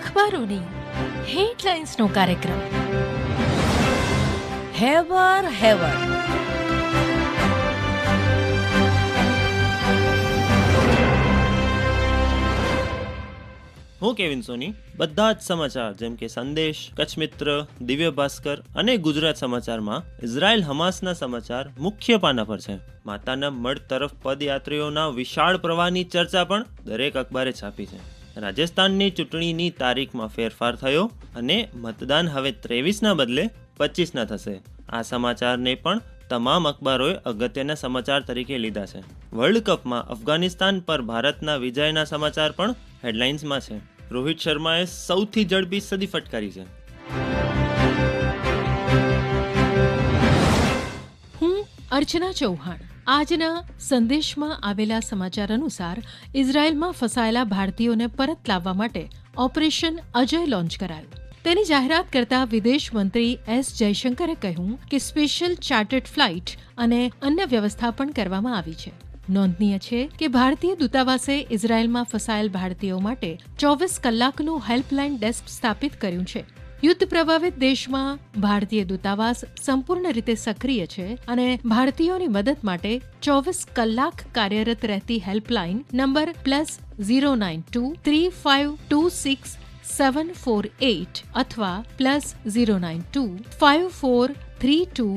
અખબારોની હેડલાઇન્સનો કાર્યક્રમ હેવર હેવર. હું કેવિન સોની. બધા જ સમાચાર જેમ કે સંદેશ, કચ્છ મિત્ર, દિવ્ય ભાસ્કર અને ગુજરાત સમાચારમાં ઇઝરાયલ હમાસના સમાચાર મુખ્ય પાના પર છે. માતાના મઢ તરફ પદયાત્રીઓના વિશાળ પ્રવાહની ચર્ચા પણ દરેક અખબારે છાપી છે. રાજસ્થાનની ચૂંટણીની તારીખમાં ફેરફાર થયો અને મતદાન હવે 23ના બદલે 25ના થશે. આ સમાચારને પણ તમામ અખબારોએ અગત્યના સમાચાર તરીકે લીધા છે. વર્લ્ડ કપમાં અફઘાનિસ્તાન પર ભારતના વિજયના સમાચાર પણ હેડલાઇન્સમાં છે. રોહિત શર્માએ સૌથી ઝડપી સદી ફટકારી છે. હું અર્ચના ચૌહાણ. આજના સંદેશમાં આવેલા સમાચાર અનુસાર ઇઝરાયલમાં ફસાયેલા ભારતીયોને પરત લાવવા માટે ઓપરેશન અજય લોન્ચ કરાયું. તેની જાહેરાત કરતા વિદેશ મંત્રી એસ જયશંકરે કહ્યું કે સ્પેશિયલ ચાર્ટર્ડ ફ્લાઇટ અને અન્ય વ્યવસ્થા પણ કરવામાં આવી છે. નોંધનીય છે કે ભારતીય દૂતાવાસે ઇઝરાયલમાં ફસાયેલ ભારતીયો માટે 24 કલાકનું હેલ્પલાઇન ડેસ્ક સ્થાપિત કર્યું છે. યુદ્ધ પ્રભાવિત દેશમાં ભારતીય દૂતાવાસ સંપૂર્ણ રીતે સક્રિય છે અને ભારતીયોની મદદ માટે 24 કલાક કાર્યરત રહેતી હેલ્પલાઇન નંબર +092 3526 748 અથવા +092 5432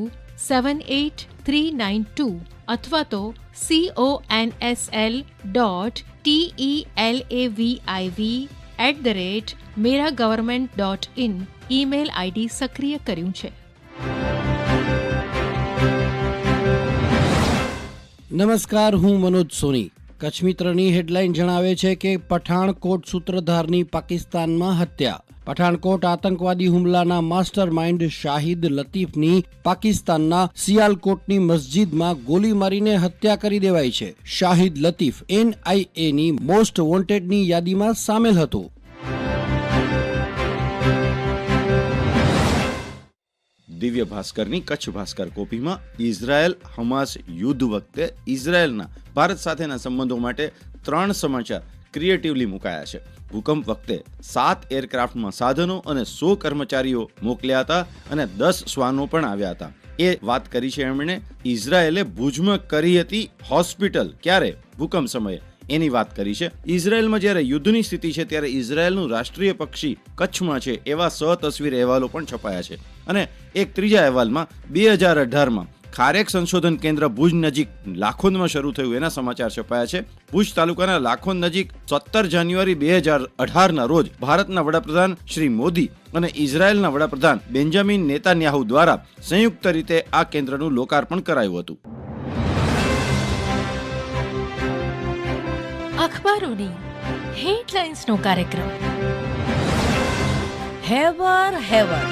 78392 અથવા તો consel.telaviv@meragovernment.in ઈમેલ આઈડી સક્રિય કર્યું છે. નમસ્કાર, હું મનોજ સોની. કચ્છ મિત્રની હેડલાઇન જણાવે છે કે પઠાણકોટ સૂત્રધારની પાકિસ્તાનમાં હત્યા. પઠાણકોટ આતંકવાદી હુમલાના માસ્ટર માઇન્ડ શાહિદ લતીફની પાકિસ્તાનના સિયાલકોટની મસ્જિદમાં ગોલી મારીને હત્યા કરી દેવાઈ છે. શાહિદ લતીફ NIAની મોસ્ટ વોન્ટેડની યાદીમાં સામેલ હતો. દિવ્ય ભાસ્કરની કચ્છ ભાસ્કર કોપીમાં ઇઝરાયલ હમાસ યુદ્ધ વખતે ઇઝરાયલના ભારત સાથેના સંબંધો માટે 3 સમાચાર ક્રિએટિવલી મુકાયા છે. ભૂકંપ વખતે 7 એરક્રાફ્ટમાં સાધનો અને 100 કર્મચારીઓ મોકલ્યા હતા અને 10 શ્વાનો પણ આવ્યા હતા. એ વાત કરી છે એમણે. ઇઝરાયલે ભુજમાં કરી હતી હોસ્પિટલ. ક્યારે? ભૂકંપ સમયે. એની વાત કરી છે. ઇઝરાયલમાં જ્યારે યુદ્ધની સ્થિતિ છે ત્યારે ઇઝરાયલનું રાષ્ટ્રીય પક્ષી કચ્છમાં છે એવા તસવીર અહેવાલો પણ છપાયા છે. અને એક ત્રીજા અહેવાલમાં 2018માં ખારેક સંશોધન કેન્દ્ર ભુજ નજીક લાખોંદમાં શરૂ થયું એના સમાચાર છપાયા છે. ભુજ તાલુકાના લાખોંદ નજીક 17 જાન્યુઆરી 2018ના રોજ ભારતના વડાપ્રધાન શ્રી મોદી અને ઇઝરાયલના વડાપ્રધાન બેન્જામિન નેતાન્યાહુ દ્વારા સંયુક્ત રીતે આ કેન્દ્રનું લોકાર્પણ કરાયું હતું. અખબારોની હેડલાઇન્સનો કાર્યક્રમ હેવર હેવર.